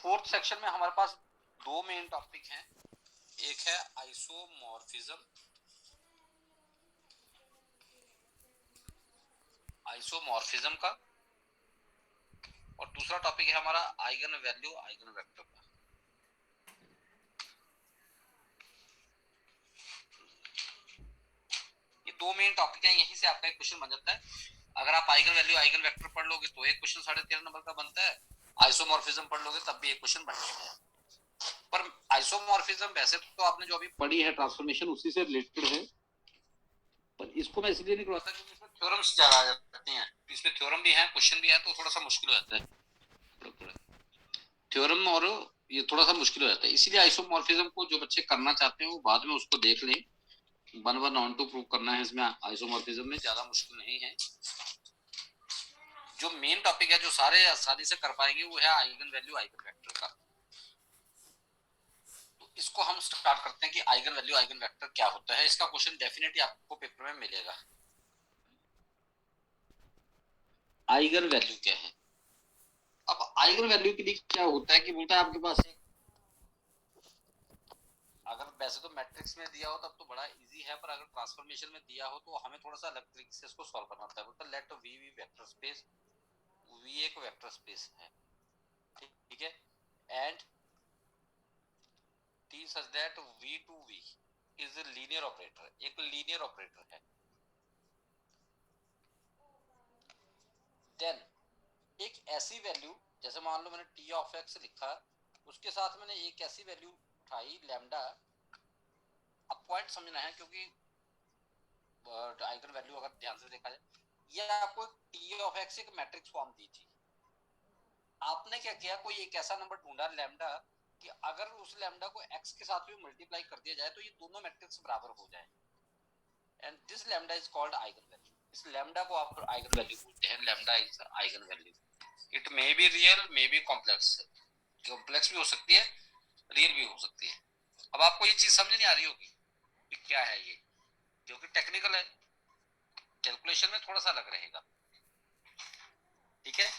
Fourth section में हमारे पास दो मेन टॉपिक हैं। एक है आइसोमॉर्फिज्म, का, और दूसरा टॉपिक है हमारा आइगन वैल्यू, आइगन वेक्टर का। ये दो मेन टॉपिक हैं, यहीं से आपका एक क्वेश्चन बन जाता है। अगर आप आइगन वैल्यू, आइगन वेक्टर पढ़ लोगे तो एक क्वेश्चन 13.5 नंबर का बनता है, आइसोमॉर्फिज्म पढ़ लोगे तब भी एक क्वेश्चन बन जाता है। पर आइसोमॉर्फिज्म वैसे तो आपने जो अभी पढ़ी है ट्रांसफॉर्मेशन उसी से रिलेटेड है, पर इसको मैं इसलिए नहीं करवाता क्योंकि इसमें थ्योरम्स ज्यादा आ जाते हैं। इसमें थ्योरम भी है, क्वेश्चन भी है, तो थोड़ा सा मुश्किल हो जाता है थ्योरम, और ये थोड़ा सा मुश्किल हो जाता है। इसीलिए आइसोमॉर्फिज्म को जो बच्चे करना चाहते हैं वो बाद में उसको देख लें। 1 ऑन टू प्रूव करना है इसमें, आइसोमॉर्फिज्म में ज्यादा मुश्किल नहीं है। जो मेन टॉपिक है जो सारे आसानी से कर पाएंगे वो है आइगन वैल्यू, आइगन वेक्टर का। तो इसको हम स्टार्ट करते हैं कि आइगन वैल्यू, आइगन वेक्टर क्या होता है। इसका क्वेश्चन डेफिनेटली आपको पेपर में मिलेगा। आइगन वैल्यू क्या है? अब आइगन वैल्यू के लिए क्या होता है कि बोलता है आपके पास एक, अगर वैसे तो मैट्रिक्स में दिया हो तब तो बड़ा इजी है, पर अगर ट्रांसफॉर्मेशन में दिया हो तो हमें थोड़ा सा अलग तरीके से इसको सॉल्व करना होता है। बोलता है let V be vector space, V एक वेक्टर स्पेस है, ठीक है, and T such that V to V is a linear operator, एक लीनियर ऑपरेटर है। देन एक ऐसी वैल्यू, जैसे मान लो मैंने टी ऑफ एक्स लिखा, उसके साथ मैंने एक ऐसी वैल्यू उठाई लैम्डा। अब पॉइंट समझना है क्योंकि आइगन वैल्यू अगर ध्यान से देखा जाए, ये आपको टी ऑफ एक्स एक मैट्रिक्स फॉर्म दी थी। आपने क्या किया, कोई एक ऐसा नंबर ढूंढा लैम्डा कि अगर उस लैम्डा को एक्स के साथ भी मल्टीप्लाई कर दिया जाए तो ये दोनों मैट्रिक्स बराबर हो जाए, and this lambda is called eigen value. इस लैम्डा को आप आइगन वैल्यू बोलते हैं। Lambda is eigen value. It may be real, may be complex, complex भी हो सकती है, रियल भी हो सकती है। अब आपको ये चीज समझ नहीं आ रही होगी कि क्या है ये, क्योंकि टेक्निकल है, कैलकुलेशन में थोड़ा सा अलग रहेगा, ठीक है।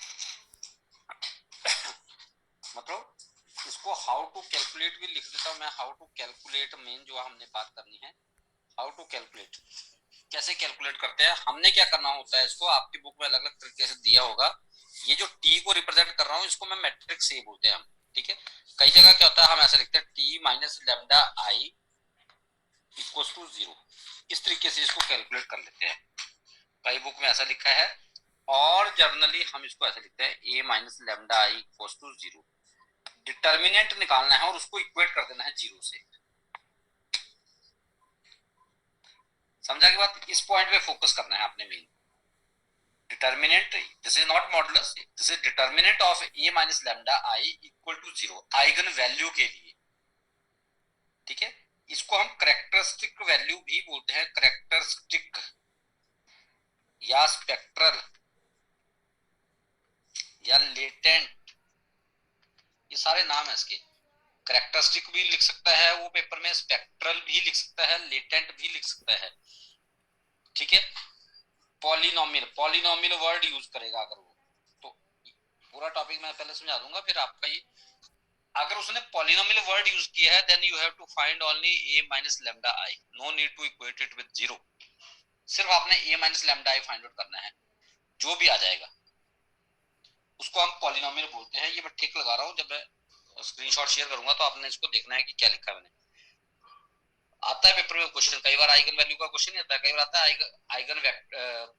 मतलब इसको हाउ टू कैलकुलेट भी लिख देता हूं मैं। हाउ टू कैलकुलेट मेन जो हमने बात करनी है, हाउ टू कैलकुलेट, कैसे कैलकुलेट करते हैं। हमने क्या करना होता है, इसको आपकी बुक में अलग अलग तरीके से दिया होगा। ये जो टी को रिप्रेजेंट कर रहा हूँ इसको मैं मैट्रिक्स ए बोलते हैं हम, ठीक है। कई जगह क्या होता है, हम ऐसे लिखते हैं T minus lambda I equal to 0, इस तरीके से इसको कैलकुलेट कर लेते हैं। कई बुक में ऐसा लिखा है, और जर्नली हम इसको ऐसे लिखते हैं A minus lambda I equal to 0। Determinant निकालना है और उसको इक्वेट कर देना है 0 से। समझा की बात? इस पॉइंट पे फोकस करना है आपने main. Determinant, this is not modulus, this is determinant of A minus lambda I equal to 0 eigen value के लिए, ठीक है। इसको हम करेक्टरिस्टिक वैल्यू भी बोलते हैं, करेक्टरिस्टिक या स्पेक्ट्रल या लेटेंट, ये सारे नाम है इसके। करेक्टरिस्टिक भी लिख सकता है वो पेपर में, स्पेक्ट्रल भी लिख सकता है, लेटेंट भी लिख सकता है, ठीक है। पॉलिनोमियल, पॉलिनोमियल वर्ड यूज करेगा अगर वो, तो पूरा टॉपिक मैं पहले समझा दूंगा फिर आपका ये। अगर उसने पॉलिनोमियल वर्ड यूज किया है then you have to find only A minus lambda I, no need to equate it with 0। सिर्फ आपने A minus lambda I find out करना है, जो भी आ जाएगा उसको हम पॉलिनोमियल बोलते हैं। ये मैं ठीक लगा रहा हूँ, जब मैं स्क्रीनशॉट शेयर करूंगा तो आपने इसको देखना है कि क्या लिखा है मैंने। आता है पेपर में क्वेश्चन, कई बार आइगन वैल्यू का क्वेश्चन आता है, कई बार आता है आइगन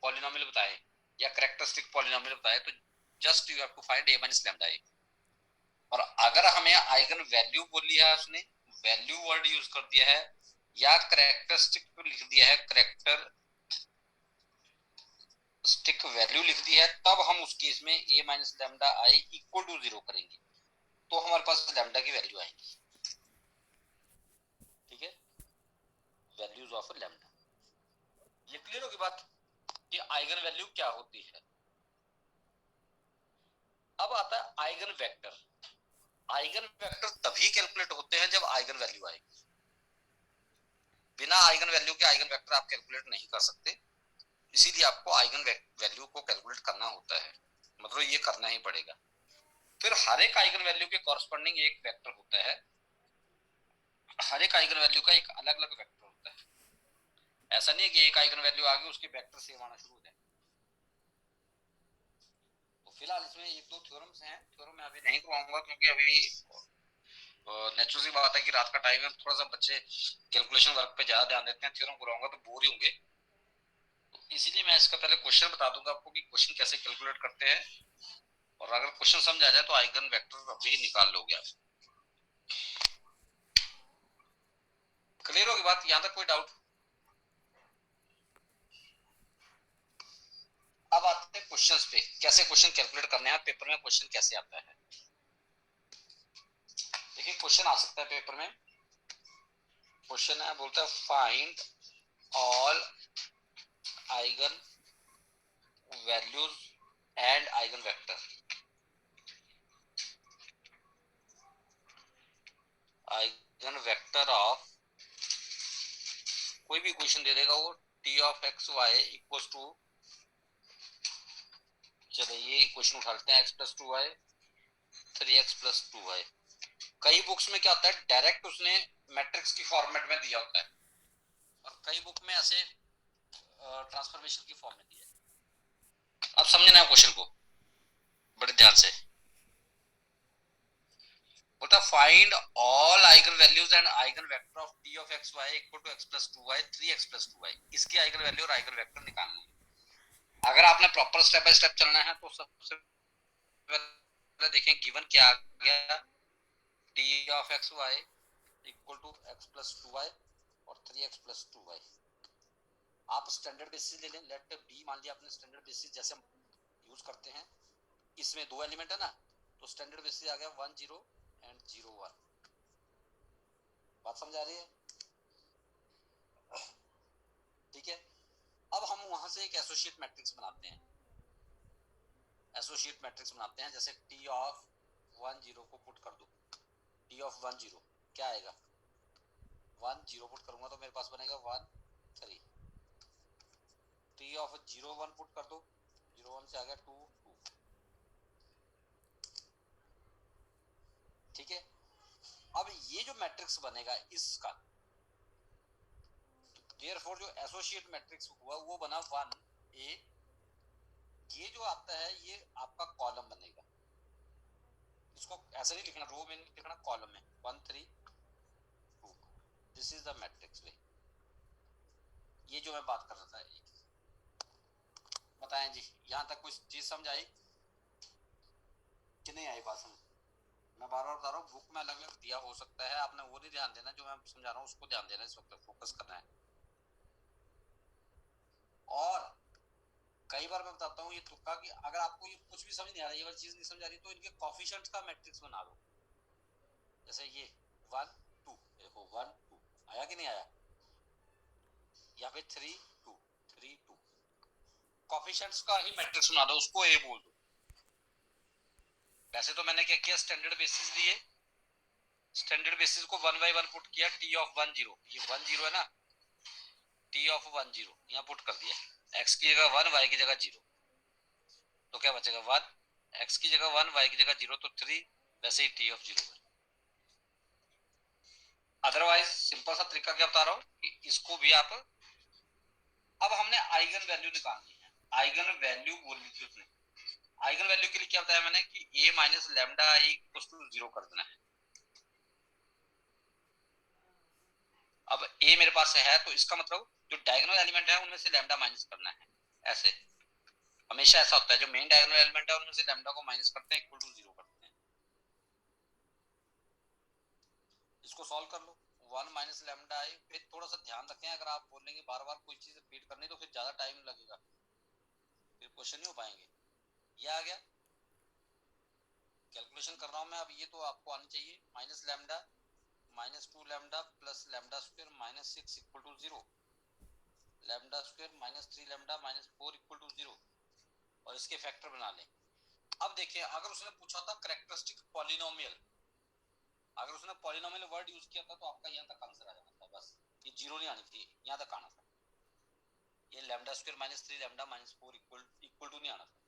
पॉलिनोमियल बताए या करेक्टरिस्टिक पॉलिनोमियल बताए, तो just you have to find A minus lambda I. और अगर हमें आइगन वैल्यू बोली है, उसने वैल्यू वर्ड यूज कर दिया है या करेक्टरिस्टिक लिख दिया है, करेक्टर स्टिक वैल्यू लिख दी है, तब हम उस केस में A minus lambda I equal to 0 करेंगे, तो हमारे पास लेमडा की वैल्यू आएगी, ठीक है। वैल्यूज ऑफ लेमडा, ये क्लियर होगी बात कि आइगन वैल्यू क्या होती है। अब आता है आइगन वेक्टर। आइगन वेक्टर तभी कैलकुलेट होते हैं जब आइगन वैल्यू आएगी। बिना आइगन वैल्यू के आइगन वेक्टर आप कैलकुलेट नहीं कर सकते, इसीलिए आपको आइगन वैल्यू को कैलकुलेट करना होता है, मतलब ये करना ही पड़ेगा। फिर हर एक आइगन वैल्यू के कॉरस्पॉन्डिंग एक वेक्टर होता है, हर एक आइगन वैल्यू का एक अलग अलग वेक्टर होता है। ऐसा नहीं है कि एक आइगन वैल्यू आ गई उसके वेक्टर सेम आना शुरू हो जाए। तो फिलहाल इसमें एक दो थ्योरम्स हैं, थ्योरम मैं अभी नहीं करवाऊंगा क्योंकि अभी नेचुरल सी बात है कि रात का टाइम है, थोड़ा सा बच्चे कैलकुलेशन वर्क पे ज्यादा ध्यान देते हैं, थ्योरम करवाऊंगा तो बोर ही होंगे। तो इसीलिए मैं इसका पहले क्वेश्चन बता दूंगा आपको कि क्वेश्चन कैसे कैलकुलेट करते हैं, और अगर क्वेश्चन समझ आ जाए तो आइगन वेक्टर अभी निकाल लोगे आप। क्लियर होगी बात, यहां तक कोई डाउट? अब आते हैं क्वेश्चंस पे, कैसे क्वेश्चन कैलकुलेट करने हैं, पेपर में क्वेश्चन कैसे आता है। देखिए क्वेश्चन आ सकता है पेपर में, क्वेश्चन है बोलता है find all eigen values and eigen vector. Eigen vector of, कोई भी क्वेश्चन दे देगा वो, T of x y equal to, चलो ये क्वेश्चन उठा लेते हैं, x plus two y 3x plus two y. कई बुक्स में क्या होता है डायरेक्ट उसने मैट्रिक्स की फॉर्मेट में दिया होता है, और कई बुक में ऐसे ट्रांसफॉर्मेशन की फॉर्म में दिया है। अब समझना है क्वेश्चन को बड़े ध्यान से। बोलता find all eigen values and eigen vector of T of x y equal to x plus two y 3x plus two y. इसकी आइगन वैल्यू और आइगन वेक्टर निकालना है। अगर आपने प्रॉपर स्टेप बाय स्टेप चलना है तो सबसे पहले देखें गिवन क्या आ गया, T of x y equal to x plus two y और 3x प्लस टू वाई। आप स्टैंडर्ड बेसिस ले लें, लेट बी मान लिया आपने स्टैंडर्ड बेसिस जैसे हम यूज करते हैं, इसमें दो एलिमेंट है ना, तो स्टैंडर्ड बेसिस आ गया 1 0 एंड 0 1। बात समझ आ रही है? ठीक है, अब हम वहां से एक एसोसिएट मैट्रिक्स बनाते हैं, एसोसिएट मैट्रिक्स बनाते हैं, जैसे टी ऑफ 1 0 को पुट कर दो, टी ऑफ 1 0 क्या आएगा, 1 0 पुट करूंगा तो मेरे पास बनेगा 1 3। टी ऑफ 0 1 पुट कर दो, 0 1 से आ गया 2 2। ठीक है, अब ये जो मैट्रिक्स बनेगा इसका, देयरफॉर जो एसोसिएट मैट्रिक्स हुआ वो बना 1 ए। ये जो आता है ये आपका कॉलम बनेगा, इसको ऐसे नहीं लिखना, रो में नहीं लिखना, कॉलम में 1 3 2। दिस इज द मैट्रिक्स वे। ये जो मैं बात कर रहा था, बताएं जी यहां तक कुछ चीज समझ आई कि नहीं आई बात समझ? मैं बार बार बता रहा हूँ बुक में अलग अलग दिया हो सकता है, आपने वो नहीं ध्यान देना, जो मैं समझा रहा हूँ उसको ध्यान देना, इस वक्त फोकस करना है। और कई बार मैं बताता हूँ ये तुक्का कि अगर आपको ये कुछ भी समझ नहीं आ रहा, ये वाली चीज नहीं समझ आ रही, तो इनके कोफिशिएंट्स का मैट्रिक्स बना लो। जैसे ये 1 2, देखो 1 2 आया कि नहीं आया, या फिर 3 2 3 2, कोफिशिएंट्स का ही मैट्रिक्स बना दो, उसको ए बोल दो। वैसे तो मैंने क्या किया, स्टैंडर्ड बेसिस लिए, स्टैंडर्ड बेसिस को 1 by 1 पुट किया, टी ऑफ 1 0, ये 1 0 है ना, टी ऑफ 1 0 यहाँ पुट कर दिया, एक्स की जगह 1 वाई की जगह 0, तो क्या बचेगा 1, एक्स की जगह 1 वाई की जगह 0 तो 3, वैसे ही टी ऑफ 0। अदरवाइज सिंपल सा तरीका क्या बता रहा हूँ कि इसको भी आप, अब हमने आइगन वैल्यू निकालनी है, आइगन वैल्यू बोली थी उसने, आइगन वैल्यू के लिए क्या बताया मैंने कि a minus lambda I equal to 0 कर देना है। अब a मेरे पास है तो इसका मतलब जो डायगोनल एलिमेंट है उनमें से लैम्डा माइनस करना है, ऐसे हमेशा ऐसा होता है, जो मेन डायगोनल एलिमेंट है उनमें से लैम्डा को माइनस करते हैं, इक्वल टू 0 करते हैं। इसको सॉल्व कर लो, 1 माइनस लैम्डा आई, फिर थोड़ा सा ध्यान रखें, अगर आप बोलेंगे बार बार कोई चीज रिपीट करनी तो फिर ज्यादा टाइम लगेगा, फिर क्वेश्चन नहीं हो पाएंगे। ये आ गया, कैलकुलेशन कर रहा हूं मैं अब, ये तो आपको आनी चाहिए, minus lambda minus 2 lambda plus lambda square minus 6 equal to 0, lambda square minus 3 lambda minus 4 equal to 0, और इसके फैक्टर बना लें। अब देखिए अगर उसने पूछा था कैरेक्टरिस्टिक पॉलिनोमियल, अगर उसने पॉलिनोमियल वर्ड यूज किया था तो आपका यहाँ तक आंसर आ जाना था, बस ये 0 नहीं आनी थी, यहाँ तक आना था, ये lambda square minus 3 lambda minus 4 equal to नहीं आना था।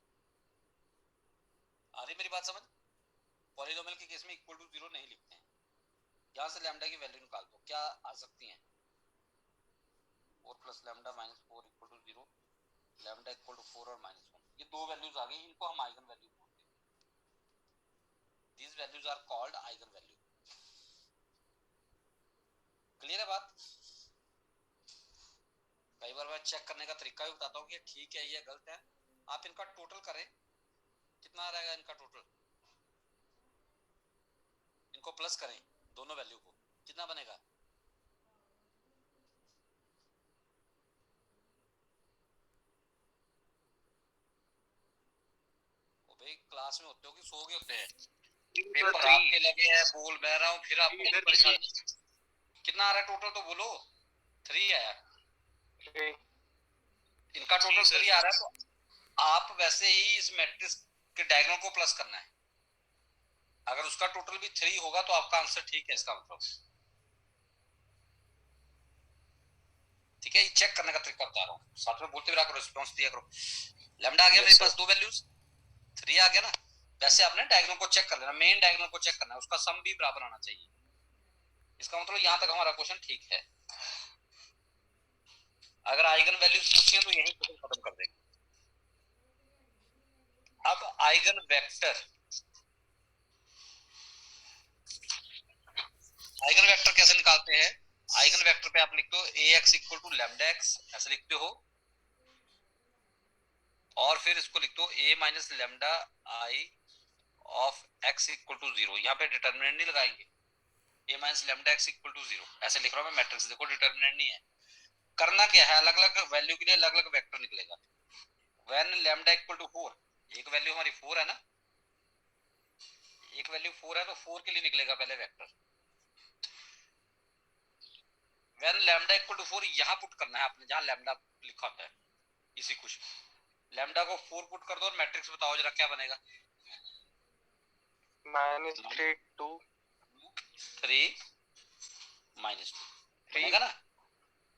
आ रही मेरी बात समझ? पॉलिनोमियल के केस में इक्वल टू 0 नहीं लिखते हैं। यहाँ से लैम्डा की वैल्यू निकाल दो, क्या आ सकती है? 4 plus lambda minus 4 equal to 0, lambda equal to 4 और माइनस 1, ये दो वैल्यूज आ गई, इनको हम आइगन वैल्यू बोलते हैं। These values are called eigen value. Clear है बात? कई बार मैं चेक करने का तरीका भी बताता हूँ कि ठीक है ये गलत है। आप इनका टोटल करें, कितना आ रहेगा इनका टोटल, इनको प्लस करें दोनों वैल्यू को, कितना बनेगा? ओ भाई क्लास में होते हो कि सो गए होते हैं? पेपर आपके लगे हैं, बोल मैं रहा हूँ, फिर आपको परेशान। कितना आ रहा है टोटल तो बोलो। 3 आया, इनका टोटल 3 आ रहा है, तो आप वैसे ही इस मैट्रिक्स के डायगोनल को प्लस करना है। अगर उसका टोटल भी 3 होगा तो आपका आंसर ठीक है, इसका मतलब। ठीक है, ये चेक करने का तरीका बता रहा हूँ, साथ में बोलते भी रहा करो, रिस्पॉन्स दिया करो। लैम्डा आ गया मेरे पास दो वैल्यूज, 3 आ गया ना। वैसे आपने डायगोनल को चेक कर लेना, मेन डायगोनल को चेक करना है, उसका सम भी बराबर आना चाहिए। इसका मतलब यहाँ तक हमारा क्वेश्चन ठीक है। अगर आइगन वैल्यूज पूछे तो यही क्वेश्चन खत्म कर देंगे। अब आइगन वेक्टर, आइगन वेक्टर कैसे निकालते हैं? आइगन वेक्टर पे आप लिखते हो ax equal to lambda x, ऐसे लिखते हो, और फिर इसको लिखते हो a minus lambda I of x equal to 0। यहाँ पे डिटर्मिनेंट नहीं लगाएंगे, a minus lambda x equal to 0 ऐसे लिख रहा हूँ मैं मैट्रिक्स, देखो डिटर्मिनेंट नहीं है। करना क्या है, अलग अलग वैल्यू के लिए अलग अलग वेक्टर निकलेगा। व्हेन लैम्डा इक्वल टू 4, एक वैल्यू हमारी 4 है ना, एक वैल्यू 4 है तो 4 के लिए निकलेगा पहले vector. When lambda equal to 4 यहाँ पुट करना है आपने, जहाँ लैम्डा लिखा होता है इसी कुछ, लैम्डा को 4 पुट कर दो और मैट्रिक्स बताओ जरा क्या बनेगा। -3 2 3 -2 बनेगा ना,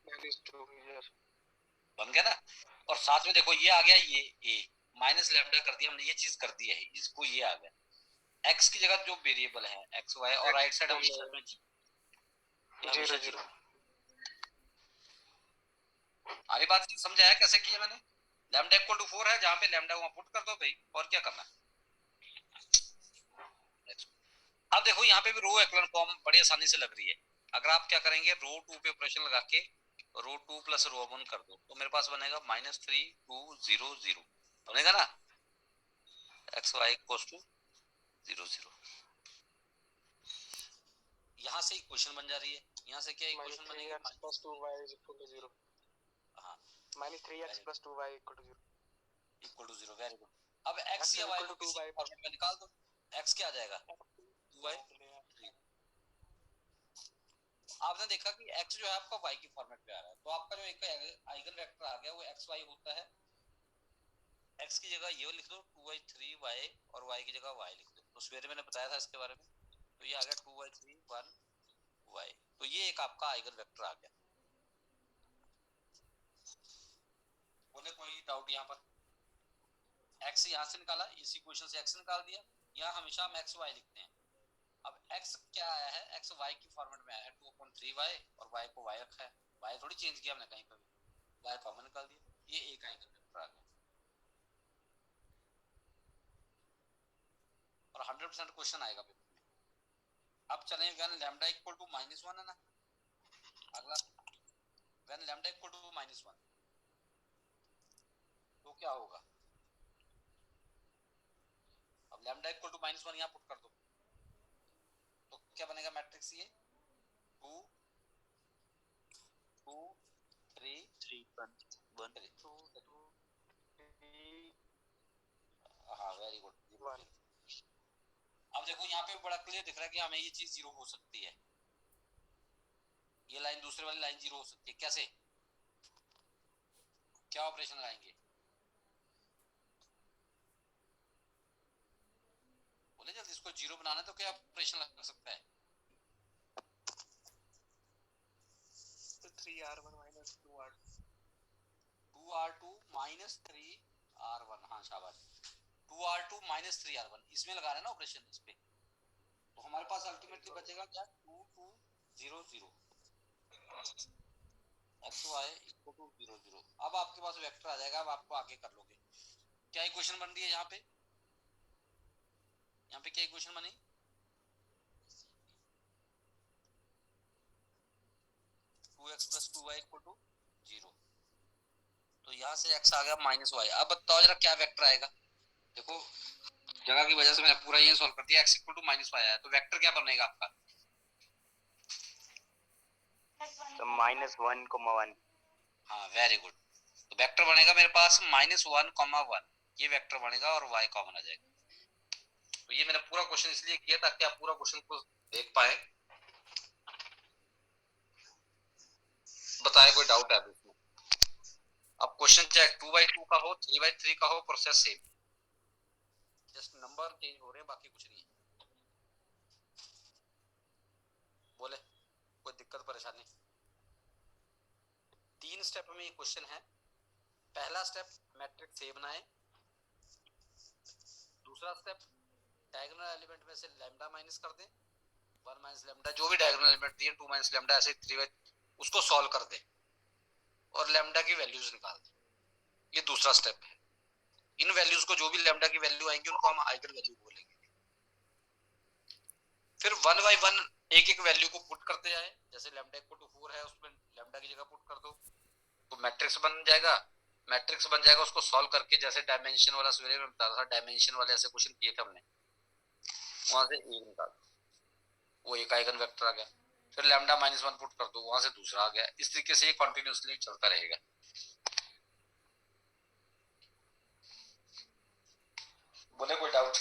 -2 यस बन गया ना। और साथ में देखो ये आ गया, ये a माइनस लैम्डा कर दिया हमने, ये चीज कर दी है इसको, ये आ गया x की जगह जो वेरिएबल है x y, और राइट साइड हम 0 0। आरी बात समझ आया कैसे किया मैंने? लैम्डा इक्वल टू 4 है, जहां पे लैम्डा वहां पुट कर दो भाई, और क्या करना है। अब देखो यहाँ पे भी रो एक्लन फॉर्म बड़ी आसानी से लग रही है। अगर आप क्या करेंगे, रो 2 पे ऑपरेशन लगा के रो 2 प्लस रो 1 कर दो, तो मेरे पास बनेगा -3 2 0 0 बनेगा ना, एक्स वाई इक्वल टू 0 0। यहाँ से इक्वेशन बन जा रही है, यहाँ से क्या इक्वेशन बनेगी, -3x + 2y = 0। हाँ, -3x + 2y = 0 equal to 0, very good. अब x या y को किसी फॉर्मेट में निकाल दो, x क्या आ जाएगा 2y। आपने देखा कि x जो है आपका y की फॉर्मेट पे आ रहा है, तो आपका जो एक आइगन वेक्टर आ गया वो xy होता है। x की जगह ये लिख दो 2y 3y, और y की जगह y लिख दो, तो सवेरे मैंने बताया था इसके बारे में, तो ये आ गया 2y 3 1 y, तो ये एक आपका आइगन वेक्टर आ गया। बोले कोई डाउट यहाँ पर? x यहाँ से निकाला, इसी क्वेश्चन से x निकाल दिया, यहाँ हमेशा हम x y लिखते हैं। अब x क्या आया है, x y की फॉर्मेट में आया है 2/3y, और y को y रखा है, y थोड़ी चेंज किया हमने कहीं पर भी, y कॉमन निकाल दिया, ये एक आइगन वेक्टर आ गया। और 100% क्वेश्चन आएगा पेपर में। अब चलें व्हेन लैम्डा इक्वल टू -1 है ना, अगला व्हेन लैम्डा इक्वल टू -1 तो क्या होगा। अब लैम्डा इक्वल टू -1 यहाँ पुट कर दो, तो क्या बनेगा मैट्रिक्स, ये 2 2 3 3 1 1 2 2 3। हाँ वेरी गुड। अब देखो यहाँ पे बड़ा क्लियर दिख रहा है कि हमें ये चीज 0 हो सकती है, ये लाइन दूसरे वाली लाइन 0 हो सकती है। कैसे, क्या ऑपरेशन लगाएंगे, बोले जल्दी, इसको 0 बनाना तो क्या ऑपरेशन लग सकता है। 3r1 - 2r 2r2 -3r1, हाँ शाबाश, 2r2 -3r1 इसमें लगा रहे हैं ना ऑपरेशन, इस पे अल्टीमेटली बचेगा क्या 2 2 0 0 एक्स वाई इक्वल टू 0 0। अब आपके पास वेक्टर आ जाएगा, अब आपको आगे कर लोगे। क्या इक्वेशन बन रही है यहाँ पे? यहाँ पे क्या इक्वेशन बनी? 2x plus 2y equal to 0। तो यहाँ से x आ गया माइनस वाई। अब बताओ जरा क्या वेक्टर आएगा? देखो जगह की वजह से मैंने पूरा ये सॉल्व कर दिया। x equal to minus y आया, तो वेक्टर क्या बनेगा आपका? तो -1,1। हाँ वेरी गुड। तो वेक्टर बनेगा मेरे पास -1,1, ये वेक्टर बनेगा और y कॉमन आ जाएगा। तो ये मैंने पूरा क्वेश्चन इसलिए किया ताकि आप पूरा क्वेश्चन को देख पाए। बताए कोई डाउट है इसमें? अब क्वेश्चन चाहे 2/2 का हो, 3/3 का हो, process same, just number change हो रहे हैं, बाकी कुछ नहीं है। बोले कोई दिक्कत परेशानी? 3 स्टेप में ये क्वेश्चन है। पहला स्टेप मैट्रिक्स ए बनाए। दूसरा स्टेप डायगोनल एलिमेंट में से लैम्डा माइनस कर दें, 1 माइनस लैम्डा, जो भी डायगोनल एलिमेंट दिए 2 माइनस लैम्डा, ऐसे 3 उसको सॉल्व कर दें और लैम्डा की वैल्यूज निकाल दें। ये दूसरा स्टेप है। इन वैल्यूज को, जो भी लैम्डा की वैल्यू आएंगी उनको हम आइगन वैल्यू बोलेंगे। फिर 1 बाय 1 एक एक वैल्यू को पुट करते जाए। जैसे लैम्डा इक्वल टू 4 है, उसमें लैम्डा की जगह पुट कर दो तो मैट्रिक्स बन जाएगा। मैट्रिक्स बन जाएगा, उसको सॉल्व करके, जैसे डायमेंशन वाला सवेरे में बता रहा था, डायमेंशन वाले ऐसे क्वेश्चन किए थे हमने, वहां से एक निकाल, वो एक आइगन वेक्टर आ गया। फिर लैम्डा -1 पुट कर दो, वहां से दूसरा आ गया। इस तरीके से ये कंटिन्यूअसली चलता रहेगा। बोले कोई डाउट?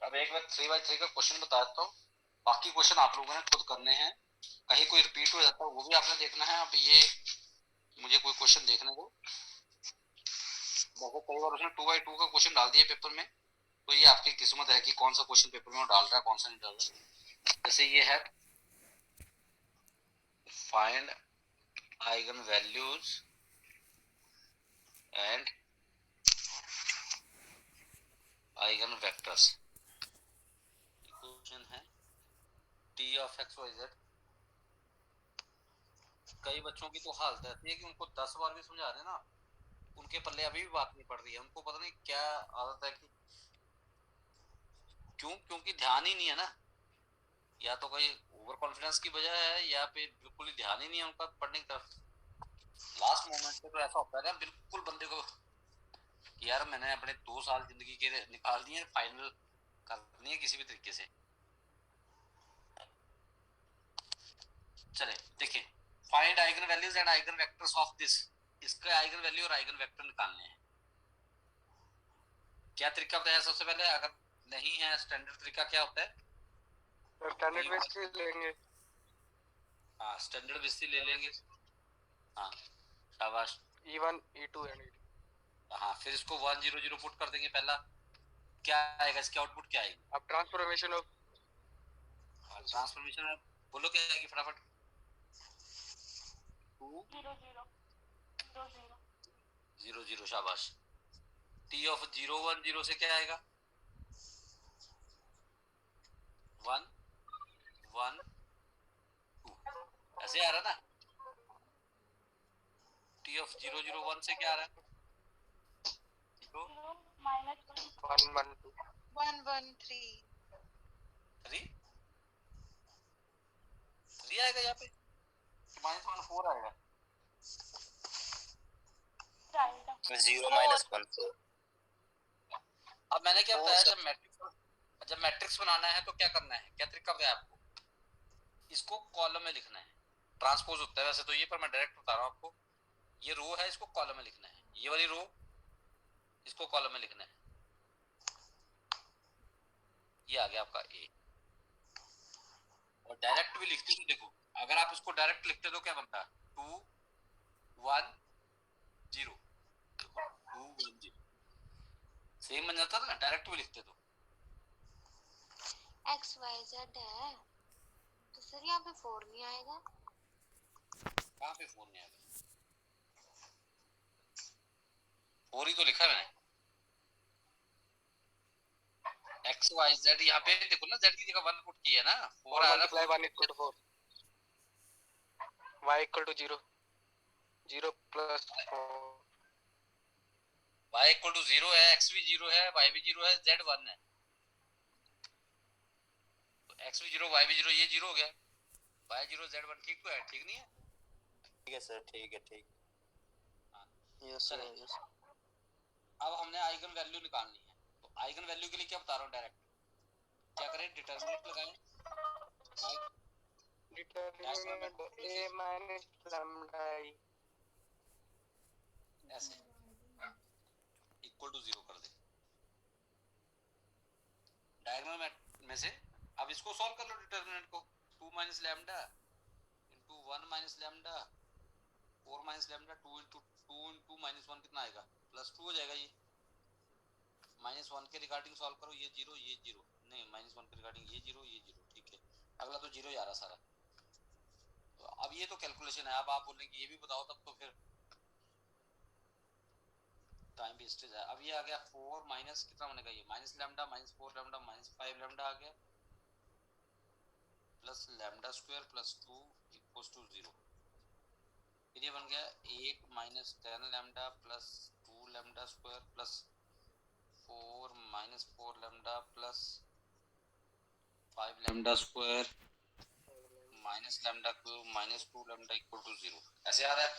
अब एक बार 3/3 का क्वेश्चन बता देता हूँ, बाकी क्वेश्चन आप लोगों ने खुद करने हैं। कहीं कोई रिपीट हो जाता है वो भी आपने देखना है। अब ये मुझे कोई क्वेश्चन देखने दो। कई बार उसने 2/2 का क्वेश्चन डाल दिया पेपर में, तो ये आपकी किस्मत है कि कौन सा क्वेश्चन पेपर में डाल रहा है, कौन सा नहीं डाल रहा। जैसे ये है, find eigen values and eigen vectors. Question है T of x Y Z. कई बच्चों की तो हालत ऐसी है कि उनको 10 बार भी समझा रहे ना, उनके पल्ले अभी भी बात नहीं पड़ रही है। उनको पता नहीं क्या आदत है कि क्योंकि ध्यान ही नहीं है ना। या तो कोई ओवर कॉन्फिडेंस की वजह है, या फिर बिल्कुल ही ध्यान ही नहीं है उनका पढ़ने की तरफ। लास्ट मोमेंट पे तो ऐसा होता है ना, बिल्कुल बंदे को कि यार मैंने अपने 2 साल जिंदगी के निकाल दिए, फाइनल करनी है किसी भी तरीके से। चले देखिए, find eigen values and eigen vectors of this. इसके आइगन वैल्यू और आइगन वेक्टर निकालने हैं। क्या तरीका बताया सबसे पहले? अगर नहीं है स्टैंडर्ड तरीका, क्या होता है? स्टैंडर्ड बेस से लेंगे। हाँ स्टैंडर्ड बेस से ले लेंगे। हाँ शाबाश। E1 E2 and E2। हाँ फिर इसको 1 0 0 पुट कर देंगे। पहला क्या आएगा, इसकी आउटपुट क्या आएगी? अब ट्रांसफॉर्मेशन ऑफ ट्रांसफॉर्मेशन है, बोलो क्या आएगी फटाफट। 2 0 0 0 0, शाबाश। टी ऑफ 0 1 0 से क्या आएगा? 1 1 2, ऐसे आ रहा ना। टी ऑफ 0 0 1 से क्या आ रहा है? 0 -1 1 2 1 1 3 3 3 आएगा यहाँ पे, -1 4 आएगा। 0 -1 4। अब मैंने क्या बताया, जब मैट्रिक्स बनाना है तो क्या करना है, क्या तरीका बताया आपको? इसको कॉलम में लिखना है। ट्रांसपोज होता है वैसे तो ये, पर मैं डायरेक्ट बता रहा हूँ आपको। ये रो है, इसको कॉलम में लिखना है। ये वाली रो, इसको कॉलम में लिखना है। ये आ गया आपका ए। और डायरेक्ट भी लिखते तो देखो, अगर आप इसको डायरेक्ट लिखते तो क्या बनता? 2 1 0, 2 1 0 सेम बन जाता ना, डायरेक्ट भी लिखते तो। एक्स वाई जेड है तो सर यहाँ पे 4 नहीं आएगा। कहाँ पे 4 नहीं आएगा? 4 ही तो लिखा है मैंने। एक्स वाई जेड, यहाँ पे देखो ना जेड की जगह 1 पुट की है ना, 4 4 आ रहा multiply 1 equal to 4. Y equal to 0. 0 plus 4. y equal to 0 है, x भी 0 है, y भी 0 है, z 1 है, तो x भी 0 y भी 0, ये 0 हो गया, y 0 z 1 ठीक तो है, ठीक नहीं है? ठीक है सर, ठीक है, ठीक। हाँ यस सर, चलिए, यस। अब हमने आइगन वैल्यू निकालनी है, तो आइगन वैल्यू के लिए क्या बता रहा हूँ डायरेक्ट, क्या करें, डिटरमिनेंट लगाएं, Determinant A minus lambda I. ऐसे इक्वल टू 0 कर दे डायगोनल में से। अब इसको सॉल्व कर लो डिटरमिनेंट को, 2 minus lambda into 1 minus lambda 4 minus lambda 2 into minus 1 कितना आएगा, +2 हो जाएगा। ये -1 के रिगार्डिंग सॉल्व करो, ये 0 ये 0, नहीं -1 के रिगार्डिंग ये 0 ये 0, ठीक है, अगला तो 0 ही आ रहा सारा। तो अब ये तो कैलकुलेशन है, अब आप बोलेंगे कि ये भी बताओ, तब तो फिर टाइम वेस्टेज है। अब ये आ गया 4 माइनस कितना बनेगा, ये माइनस लैम्डा -4 लैम्डा -5 लैम्डा आ गया, plus lambda square plus 2 equals to 0। फिर ये बन गया 8 minus 10 lambda plus 2 lambda square plus 4 minus 4 lambda plus 5 lambda square minus lambda cube minus 2 lambda equal to 0, ऐसे आ रहा है।